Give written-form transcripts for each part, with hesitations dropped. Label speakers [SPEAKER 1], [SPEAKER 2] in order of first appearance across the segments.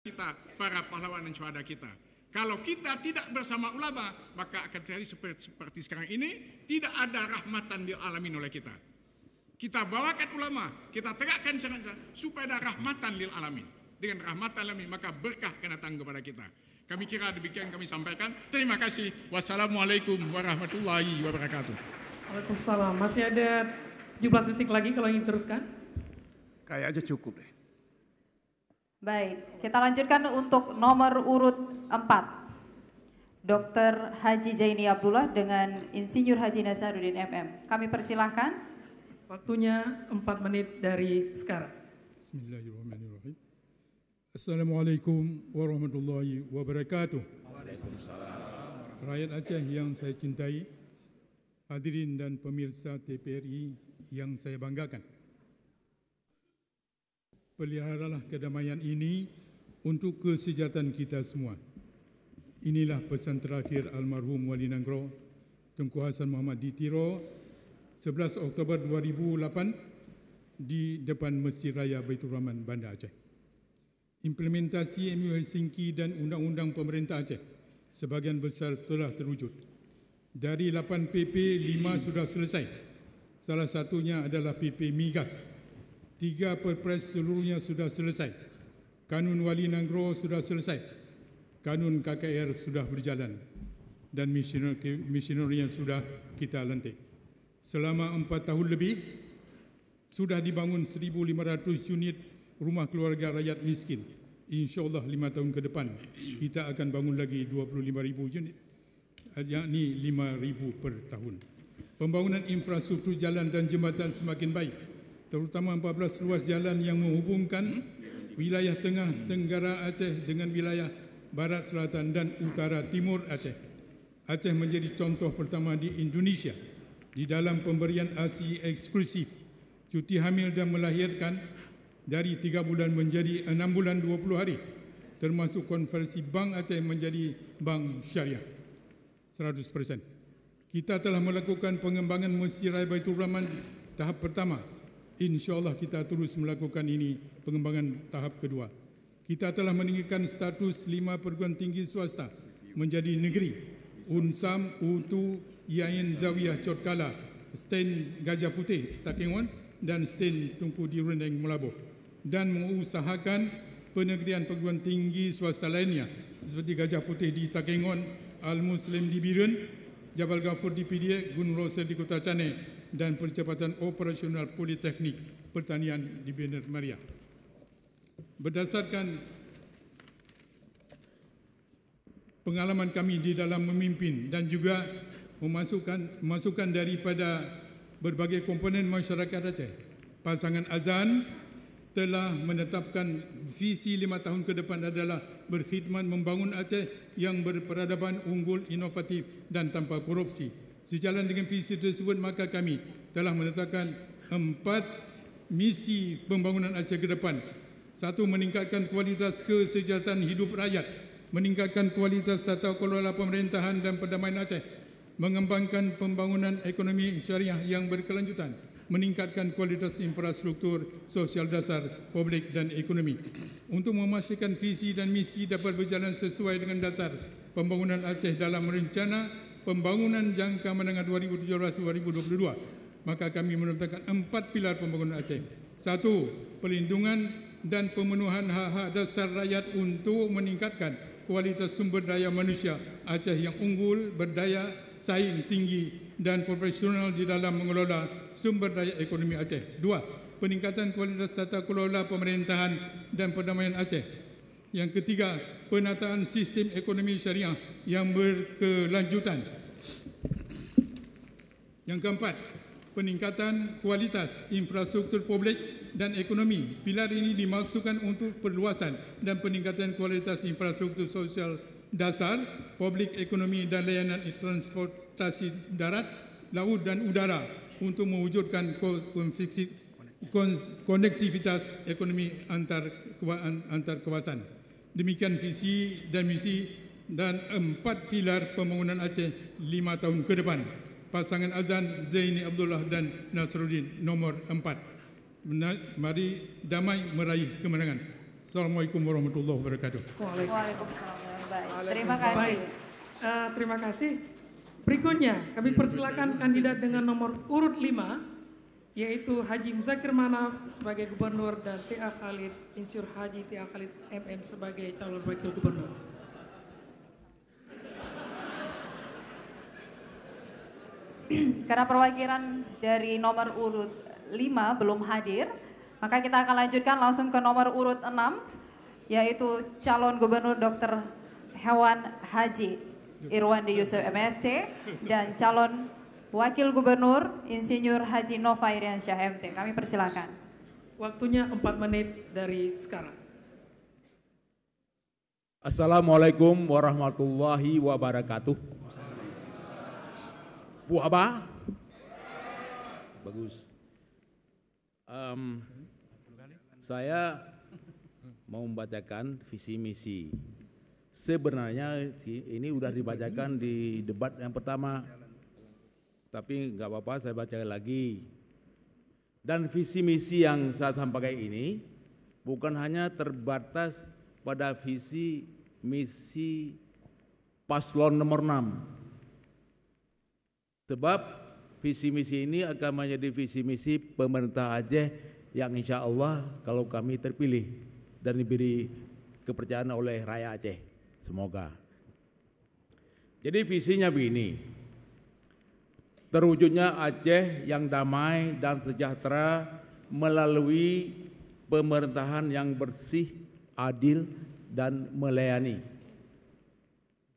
[SPEAKER 1] kita, para pahlawan dan syuhada kita. Kalau kita tidak bersama ulama, maka akan terjadi seperti sekarang ini, tidak ada rahmatan lil alamin oleh kita. Kita bawakan ulama, kita tegakkan syariat supaya ada rahmatan lil alamin. Dengan rahmatan lil alamin, maka berkah akan datang kepada kita. Kami kira demikian kami sampaikan. Terima kasih. Wassalamualaikum warahmatullahi wabarakatuh.
[SPEAKER 2] Waalaikumsalam. Masih ada 17 detik lagi kalau ingin teruskan.
[SPEAKER 3] Kayak aja cukup deh.
[SPEAKER 4] Baik, kita lanjutkan untuk nomor urut 4. Dr. Haji Zaini Abdullah dengan Insinyur Haji Nasaruddin MM. Kami persilahkan.
[SPEAKER 2] Waktunya 4 menit dari sekarang.
[SPEAKER 5] Bismillahirrahmanirrahim. Assalamualaikum warahmatullahi wabarakatuh. Waalaikumsalam. Rakyat Aceh yang saya cintai, hadirin dan pemirsa TPRI yang saya banggakan. Peliharalah kedamaian ini untuk kesejahteraan kita semua. Inilah pesan terakhir almarhum Wali Nanggro, Tunku Hasan Muhammad di Tiro, 11 Oktober 2008 di depan Masjid Raya Baitur Rahman, Banda Aceh. Implementasi MOU Helsinki dan Undang-Undang Pemerintah Aceh sebagian besar telah terwujud. Dari 8 PP, 5 sudah selesai. Salah satunya adalah PP Migas. 3 perpres seluruhnya sudah selesai. Kanun Wali Nanggro sudah selesai. Kanun KKR sudah berjalan. Dan misionerinya sudah kita lantik. Selama 4 tahun lebih, sudah dibangun 1.500 unit rumah keluarga rakyat miskin. InsyaAllah 5 tahun ke depan, kita akan bangun lagi 25.000 unit. Yakni 5.000 per tahun. Pembangunan infrastruktur jalan dan jambatan semakin baik. Terutama 14 ruas jalan yang menghubungkan wilayah tengah Tenggara Aceh dengan wilayah barat selatan dan utara timur Aceh. Aceh menjadi contoh pertama di Indonesia di dalam pemberian ASI eksklusif, cuti hamil dan melahirkan dari 3 bulan menjadi 6 bulan 20 hari, termasuk konversi Bank Aceh menjadi Bank Syariah 100%. Kita telah melakukan pengembangan Masjid Raya Baitur Rahman tahap pertama. InsyaAllah kita terus melakukan ini pengembangan tahap kedua. Kita telah meninggikan status 5 perguruan tinggi swasta menjadi negeri. Unsam, Utu, Yain Zawiyah Cotkala, Sten Gajah Putih, Takengon dan Sten Tunku di Rendeng Melabuh. Dan mengusahakan penegrian perguruan tinggi swasta lainnya seperti Gajah Putih di Takengon, Al-Muslim di Biren, Jabal Ghafur di Pidiak, Gunung Rosa di Kota Canai, dan percepatan operasional Politeknik Pertanian di Bener Maria. Berdasarkan pengalaman kami di dalam memimpin dan juga memasukkan daripada berbagai komponen masyarakat Aceh, pasangan Azan telah menetapkan visi 5 tahun ke depan adalah berkhidmat membangun Aceh yang berperadaban unggul, inovatif dan tanpa korupsi. Sejalan dengan visi tersebut, maka kami telah menetapkan 4 misi pembangunan Aceh ke depan. 1. Meningkatkan kualitas kesejahteraan hidup rakyat, meningkatkan kualitas tata kelola pemerintahan dan perdamaian Aceh, mengembangkan pembangunan ekonomi syariah yang berkelanjutan, meningkatkan kualitas infrastruktur sosial dasar, publik dan ekonomi. Untuk memastikan visi dan misi dapat berjalan sesuai dengan dasar pembangunan Aceh dalam rencana pembangunan jangka menengah 2017-2022, maka kami menetapkan 4 pilar pembangunan Aceh. 1. Perlindungan dan pemenuhan hak-hak dasar rakyat untuk meningkatkan kualitas sumber daya manusia Aceh yang unggul, berdaya saing tinggi dan profesional di dalam mengelola sumber daya ekonomi Aceh. 2. Peningkatan kualitas tata kelola pemerintahan dan perdamaian Aceh. Yang ketiga, penataan sistem ekonomi syariah yang berkelanjutan. Yang keempat, peningkatan kualitas infrastruktur publik dan ekonomi. Pilar ini dimaksudkan untuk perluasan dan peningkatan kualitas infrastruktur sosial dasar, publik, ekonomi dan layanan transportasi darat, laut dan udara untuk mewujudkan konektivitas ekonomi antar kawasan. Demikian visi dan misi dan 4 pilar pembangunan Aceh 5 tahun ke depan. Pasangan Azan, Zaini Abdullah dan Nasaruddin nomor 4. Mari damai meraih kemenangan. Assalamualaikum warahmatullahi wabarakatuh.
[SPEAKER 4] Waalaikumsalam. Baik. Terima kasih.
[SPEAKER 2] Baik, terima kasih. Berikutnya kami persilakan kandidat dengan nomor urut 5, yaitu Haji Muzakir Manaf sebagai gubernur dan T.A. Khalid, Insinyur Haji T.A. Khalid MM sebagai calon wakil gubernur.
[SPEAKER 4] Karena perwakilan dari nomor urut 5 belum hadir, maka kita akan lanjutkan langsung ke nomor urut 6, yaitu calon gubernur Dr. Hewan Haji Irwandi Yusuf MSc dan calon wakil gubernur Insinyur Haji Nova Iriansyah MT. Kami persilakan.
[SPEAKER 2] Waktunya 4 menit dari sekarang.
[SPEAKER 6] Assalamualaikum warahmatullahi wabarakatuh. Puaba? Bagus. Saya mau membacakan visi misi. Sebenarnya ini udah dibacakan di debat yang pertama, tapi nggak apa-apa saya baca lagi. Dan visi misi yang saya sampaikan ini bukan hanya terbatas pada visi misi paslon nomor 6. Sebab visi misi ini akan menjadi visi misi pemerintah Aceh yang insya Allah kalau kami terpilih dan diberi kepercayaan oleh rakyat Aceh. Semoga. Jadi visinya begini, terwujudnya Aceh yang damai dan sejahtera melalui pemerintahan yang bersih, adil, dan melayani.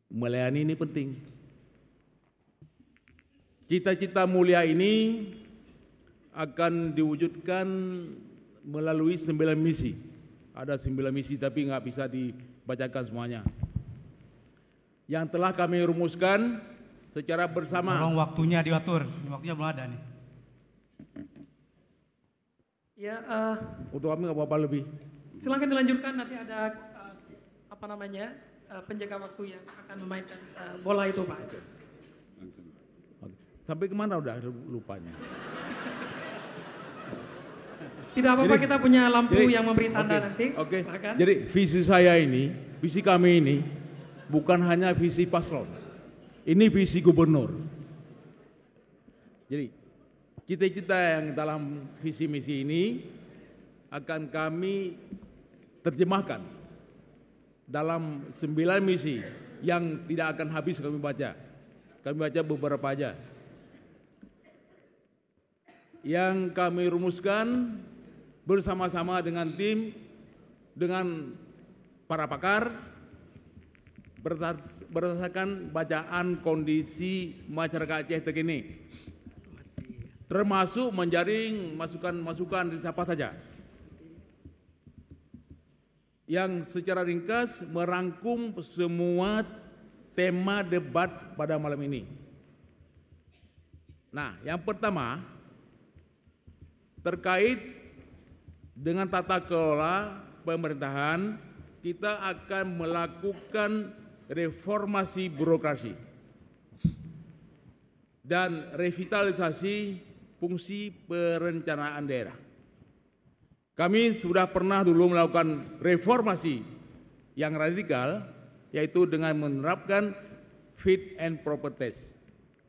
[SPEAKER 6] Melayani ini penting. Cita-cita mulia ini akan diwujudkan melalui 9 misi. Ada 9 misi tapi nggak bisa dibacakan semuanya. Yang telah kami rumuskan secara bersama.
[SPEAKER 7] Tolong waktunya diatur, waktunya belum ada nih.
[SPEAKER 2] Ya,
[SPEAKER 6] Untuk kami nggak apa-apa lebih.
[SPEAKER 2] silakan dilanjutkan, nanti ada penjaga waktu yang akan memainkan bola itu, Pak.
[SPEAKER 6] Sampai kemana udah lupanya?
[SPEAKER 2] Tidak apa-apa,
[SPEAKER 6] Jadi-
[SPEAKER 2] kita punya lampu
[SPEAKER 6] Jadi,
[SPEAKER 2] yang memberi tanda
[SPEAKER 6] oke,
[SPEAKER 2] nanti.
[SPEAKER 6] Oke.
[SPEAKER 2] Silakan.
[SPEAKER 6] Jadi visi saya ini, visi kami ini bukan hanya visi paslon. Ini visi gubernur. Jadi cita-cita yang dalam visi misi ini akan kami terjemahkan dalam 9 misi yang tidak akan habis kami baca. Kami baca beberapa aja. Yang kami rumuskan bersama-sama dengan tim, dengan para pakar, berdasarkan bacaan kondisi masyarakat Aceh terkini, termasuk menjaring masukan-masukan dari siapa saja, yang secara ringkas merangkum semua tema debat pada malam ini. Nah, yang pertama terkait dengan tata kelola pemerintahan, kita akan melakukan reformasi birokrasi dan revitalisasi fungsi perencanaan daerah. Kami sudah pernah dulu melakukan reformasi yang radikal, yaitu dengan menerapkan fit and proper test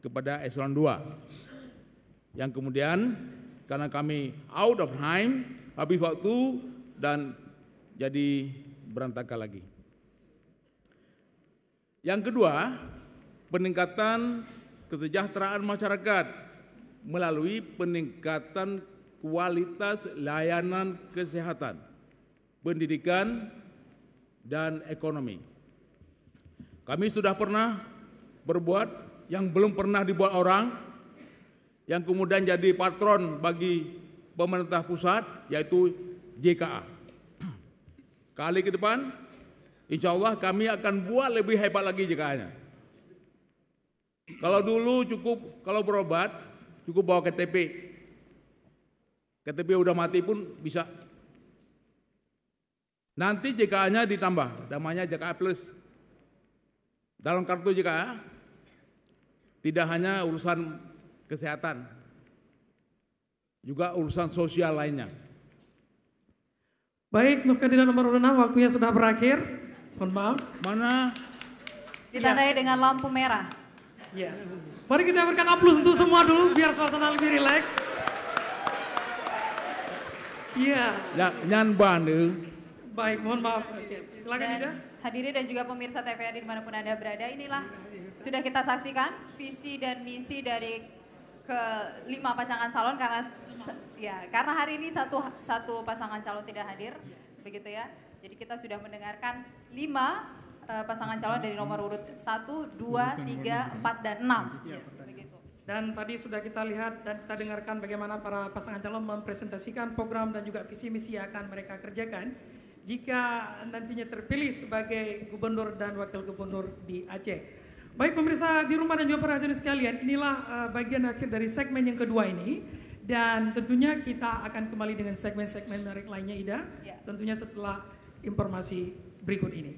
[SPEAKER 6] kepada eselon 2. Yang kemudian karena kami out of time, habis waktu dan jadi berantakan lagi. Yang kedua, peningkatan kesejahteraan masyarakat melalui peningkatan kualitas layanan kesehatan, pendidikan, dan ekonomi. Kami sudah pernah berbuat yang belum pernah dibuat orang, yang kemudian jadi patron bagi pemerintah pusat, yaitu JKA. Kali ke depan, insya Allah kami akan buat lebih hebat lagi JKA-nya. Kalau dulu cukup, kalau berobat, cukup bawa KTP. KTP udah mati pun bisa. Nanti JKA-nya ditambah, namanya JKA Plus. Dalam kartu JKA, tidak hanya urusan kesehatan, juga urusan sosial lainnya.
[SPEAKER 2] Baik, untuk kandidat nomor urut 6 waktunya sudah berakhir. Mohon maaf.
[SPEAKER 6] Mana?
[SPEAKER 4] Ditandai dengan lampu merah.
[SPEAKER 2] Ya. Mari kita berikan aplaus untuk semua dulu biar suasana lebih rileks. Iya.
[SPEAKER 6] Nyan bandu.
[SPEAKER 2] Baik, mohon maaf. Oke, silakan Ida.
[SPEAKER 4] Hadirin dan juga pemirsa TVRI dimanapun Anda berada, inilah sudah kita saksikan visi dan misi dari ke-5 pasangan calon karena hari ini satu pasangan calon tidak hadir, begitu ya. Jadi kita sudah mendengarkan 5 pasangan calon dari nomor urut 1, 2, 3, 4, dan 6. Begitu.
[SPEAKER 2] Dan tadi sudah kita lihat dan kita dengarkan bagaimana para pasangan calon mempresentasikan program dan juga visi misi yang akan mereka kerjakan jika nantinya terpilih sebagai gubernur dan wakil gubernur di Aceh. Baik pemirsa di rumah dan juga para hadirin sekalian, inilah bagian akhir dari segmen yang kedua ini. Dan tentunya kita akan kembali dengan segmen-segmen menarik lainnya, Ida.
[SPEAKER 4] Ya.
[SPEAKER 2] Tentunya setelah informasi berikut ini.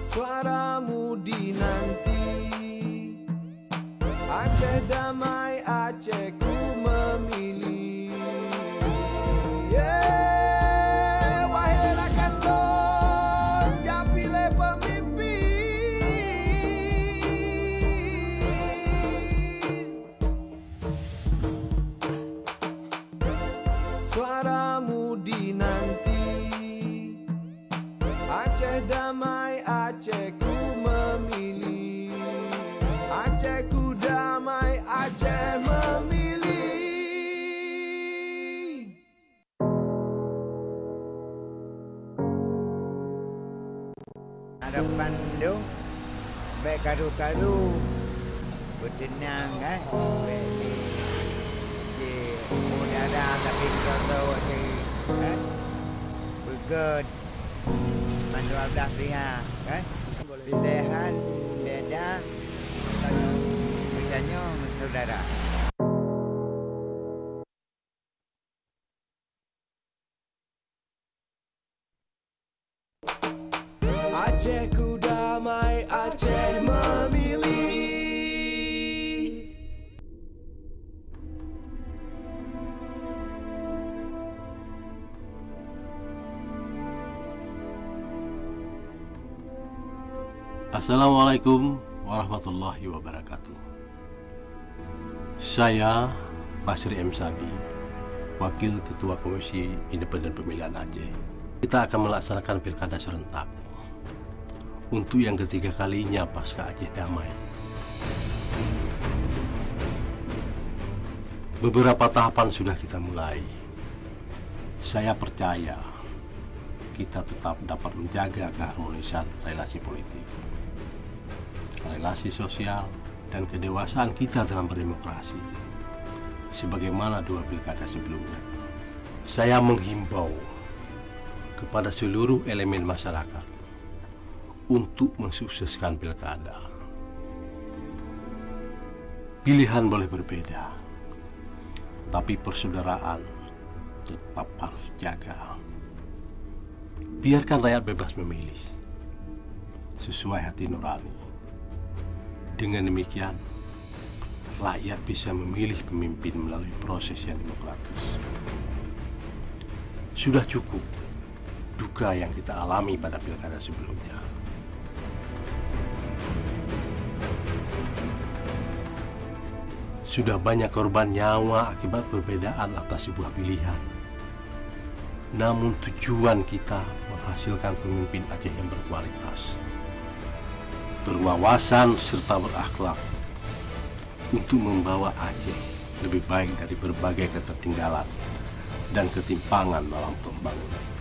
[SPEAKER 8] Suaramu dinanti, Aceh damai, Aceh ku memilih. Wahai rakan Lor, japile pemimpin. Suaramu dinanti, Aceh damai, Aceh ku memilih. Aceh ku damai, Aceh memilih.
[SPEAKER 9] Harapan lu baik karu-karu bertenang kan. Di udara tapi kalau di berged mandu abdah pihak kan. Pilihan beda bedanya saudara.
[SPEAKER 8] Aceh ku damai, Aceh memilih.
[SPEAKER 10] Assalamualaikum warahmatullahi wabarakatuh. Saya Basri M. Sabi, Wakil Ketua Komisi Independen Pemilihan Aceh. Kita akan melaksanakan pilkada serentak untuk yang ketiga kalinya pasca Aceh Damai. Beberapa tahapan sudah kita mulai. Saya percaya kita tetap dapat menjaga keharmonisan relasi politik, relasi sosial, dan kedewasaan kita dalam berdemokrasi, sebagaimana 2 pilkada sebelumnya. Saya menghimbau kepada seluruh elemen masyarakat untuk mensukseskan pilkada. Pilihan boleh berbeda, tapi persaudaraan tetap harus jaga. Biarkan rakyat bebas memilih sesuai hati nurani. Dengan demikian, rakyat bisa memilih pemimpin melalui proses yang demokratis. Sudah cukup duka yang kita alami pada pilkada sebelumnya. Sudah banyak korban nyawa akibat perbedaan atas sebuah pilihan. Namun tujuan kita menghasilkan pemimpin Aceh yang berkualitas, berwawasan serta berakhlak untuk membawa Aceh lebih baik dari berbagai ketertinggalan dan ketimpangan dalam pembangunan.